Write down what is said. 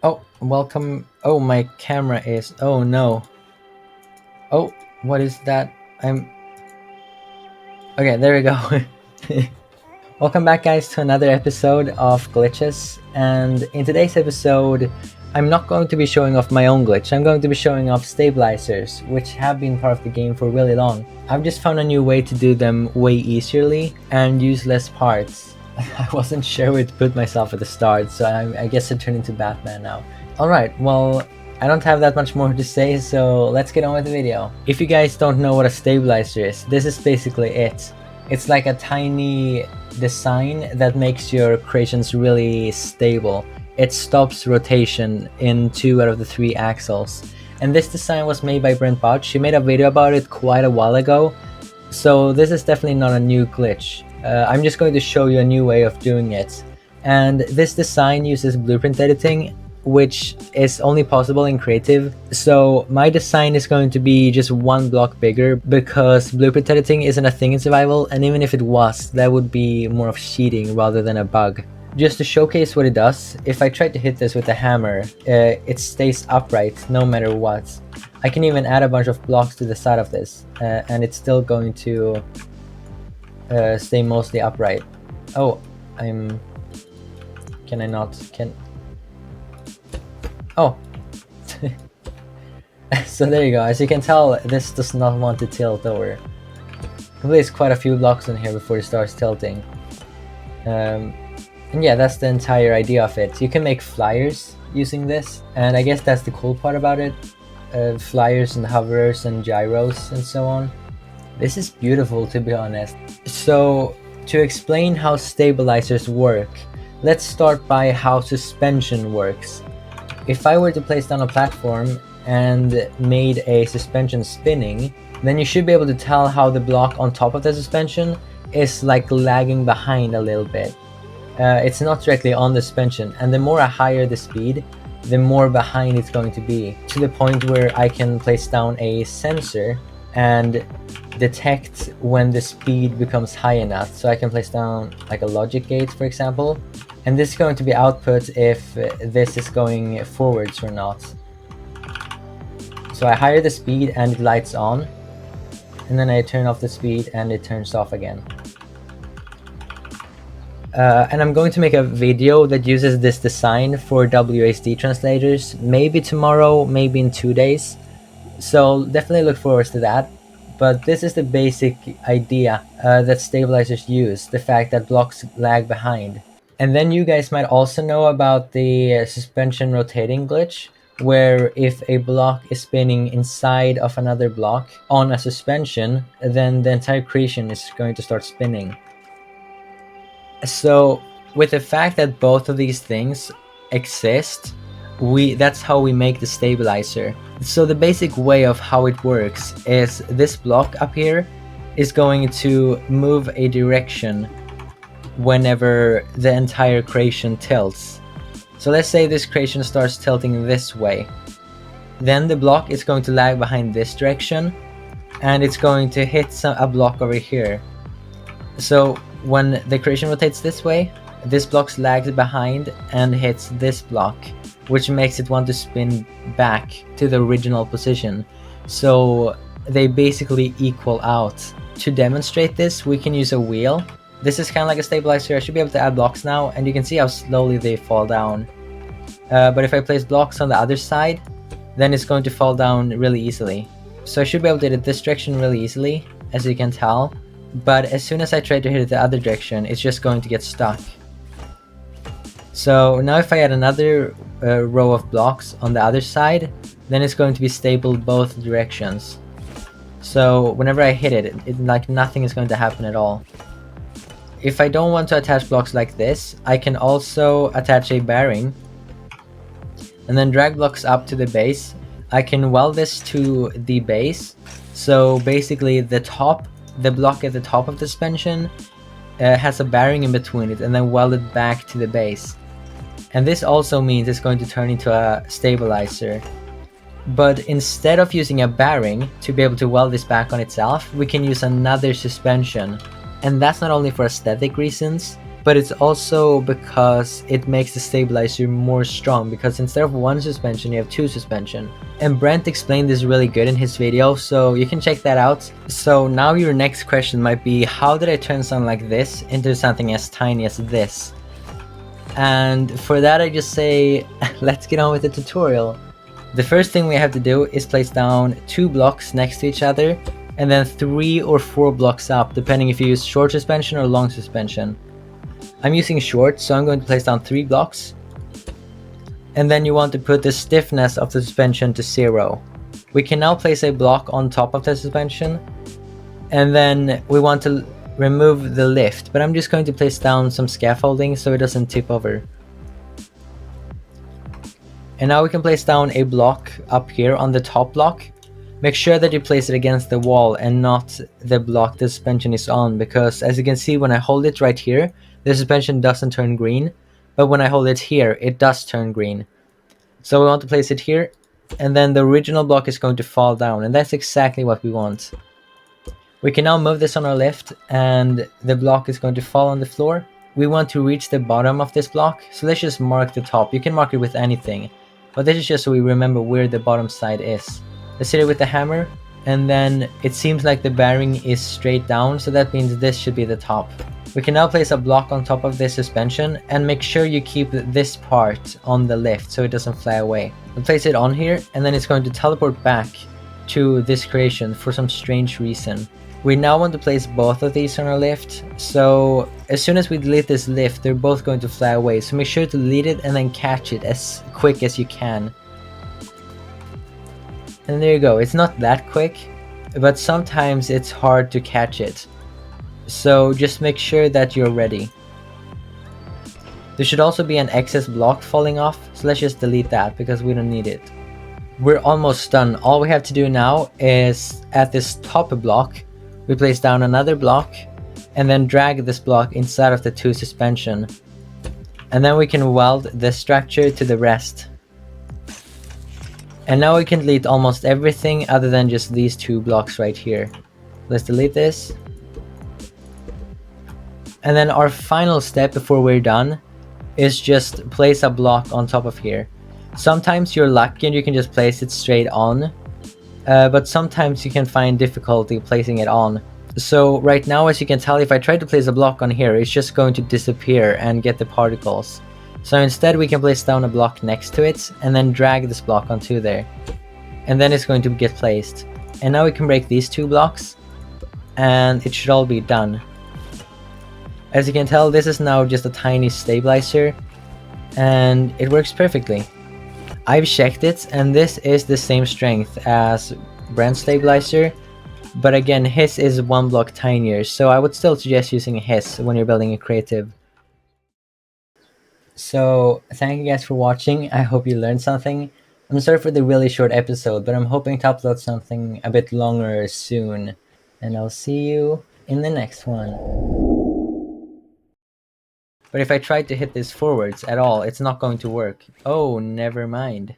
Oh, welcome. Oh, my camera is. Oh no. Oh, what is that? I'm. Okay, there we go. Welcome back, guys, to another episode of Glitches. And in today's episode, I'm not going to be showing off my own glitch. I'm going to be showing off stabilizers, which have been part of the game for really long. I've just found a new way to do them way easierly and use less parts. I wasn't sure where to put myself at the start, so I guess I turned into Batman now. Alright, well, I don't have that much more to say, so let's get on with the video. If you guys don't know what a stabilizer is, this is basically it. It's like a tiny design that makes your creations really stable. It stops rotation in 2 out of the 3 axles. And this design was made by Brent Bouch. He made a video about it quite a while ago, so this is definitely not a new glitch. I'm just going to show you a new way of doing it. And this design uses blueprint editing, which is only possible in creative. So my design is going to be just 1 block bigger because blueprint editing isn't a thing in survival, and even if it was, that would be more of cheating rather than a bug. Just to showcase what it does, if I try to hit this with a hammer, it stays upright no matter what. I can even add a bunch of blocks to the side of this, and it's still going to stay mostly upright. Oh, can I not? Oh. So there you go. As you can tell, this does not want to tilt over. You can place quite a few blocks in here before it starts tilting. And yeah, that's the entire idea of it. You can make flyers using this, and I guess that's the cool part about it. Flyers and hovers and gyros and so on. This is beautiful, to be honest. So to explain how stabilizers work, let's start by how suspension works. If I were to place down a platform and made a suspension spinning, then you should be able to tell how the block on top of the suspension is like lagging behind a little bit. It's not directly on the suspension, and the more I higher the speed, the more behind it's going to be, to the point where I can place down a sensor and detect when the speed becomes high enough. So I can place down like a logic gate, for example, and this is going to be output if this is going forwards or not. So I higher the speed and it lights on, and then I turn off the speed and it turns off again. And I'm going to make a video that uses this design for WASD translators, maybe tomorrow, maybe in 2 days. So definitely look forward to that. But this is the basic idea that stabilizers use, the fact that blocks lag behind. And then you guys might also know about the suspension rotating glitch, where if a block is spinning inside of another block on a suspension, then the entire creation is going to start spinning. So with the fact that both of these things exist, that's how we make the stabilizer. So the basic way of how it works is this block up here is going to move a direction whenever the entire creation tilts. So let's say this creation starts tilting this way. Then the block is going to lag behind this direction, and it's going to hit a block over here. So when the creation rotates this way, this block lags behind and hits this block, which makes it want to spin back to the original position. So they basically equal out. To demonstrate this, we can use a wheel. This is kind of like a stabilizer. I should be able to add blocks now, and you can see how slowly they fall down. But if I place blocks on the other side, then it's going to fall down really easily. So I should be able to hit it this direction really easily, as you can tell. But as soon as I try to hit it the other direction, it's just going to get stuck. So now if I add another row of blocks on the other side, then it's going to be stable both directions. So whenever I hit it, like nothing is going to happen at all. If I don't want to attach blocks like this, I can also attach a bearing and then drag blocks up to the base. I can weld this to the base. So basically the block at the top of the suspension has a bearing in between it, and then weld it back to the base. And this also means it's going to turn into a stabilizer. But instead of using a bearing to be able to weld this back on itself, we can use another suspension. And that's not only for aesthetic reasons, but it's also because it makes the stabilizer more strong, because instead of one suspension you have two suspension. And Brent explained this really good in his video, so you can check that out. So now your next question might be, how did I turn something like this into something as tiny as this? And for that I just say, let's get on with the tutorial. The first thing we have to do is place down 2 blocks next to each other, and then 3 or 4 blocks up, depending if you use short suspension or long suspension. I'm using short, so I'm going to place down 3 blocks. And then you want to put the stiffness of the suspension to 0. We can now place a block on top of the suspension, and then we want to remove the lift, but I'm just going to place down some scaffolding so it doesn't tip over. And now we can place down a block up here on the top block. Make sure that you place it against the wall and not the block the suspension is on, because as you can see, when I hold it right here, the suspension doesn't turn green, but when I hold it here, it does turn green. So we want to place it here, and then the original block is going to fall down, and that's exactly what we want. We can now move this on our lift, and the block is going to fall on the floor. We want to reach the bottom of this block, so let's just mark the top. You can mark it with anything, but this is just so we remember where the bottom side is. Let's hit it with the hammer, and then it seems like the bearing is straight down, so that means this should be the top. We can now place a block on top of this suspension, and make sure you keep this part on the lift so it doesn't fly away. We'll place it on here, and then it's going to teleport back to this creation for some strange reason. We now want to place both of these on our lift, so as soon as we delete this lift, they're both going to fly away, so make sure to delete it and then catch it as quick as you can. And there you go. It's not that quick, but sometimes it's hard to catch it, so just make sure that you're ready. There should also be an excess block falling off, so let's just delete that because we don't need it. We're almost done. All we have to do now is, at this top block, we place down another block and then drag this block inside of the 2 suspension, and then we can weld this structure to the rest. And now we can delete almost everything other than just these 2 blocks right here. Let's delete this. And then our final step before we're done is just place a block on top of here. Sometimes you're lucky and you can just place it straight on, but sometimes you can find difficulty placing it on. So right now, as you can tell, if I try to place a block on here, it's just going to disappear and get the particles. So instead we can place down a block next to it and then drag this block onto there, and then it's going to get placed. And now we can break these 2 blocks and it should all be done. As you can tell, this is now just a tiny stabilizer and it works perfectly. I've checked it and this is the same strength as Brent's stabilizer, but again, his is 1 block tinier, so I would still suggest using his when you're building a creative. So thank you guys for watching. I hope you learned something. I'm sorry for the really short episode, but I'm hoping to upload something a bit longer soon. And I'll see you in the next one. But if I try to hit this forwards at all, it's not going to work. Oh, never mind.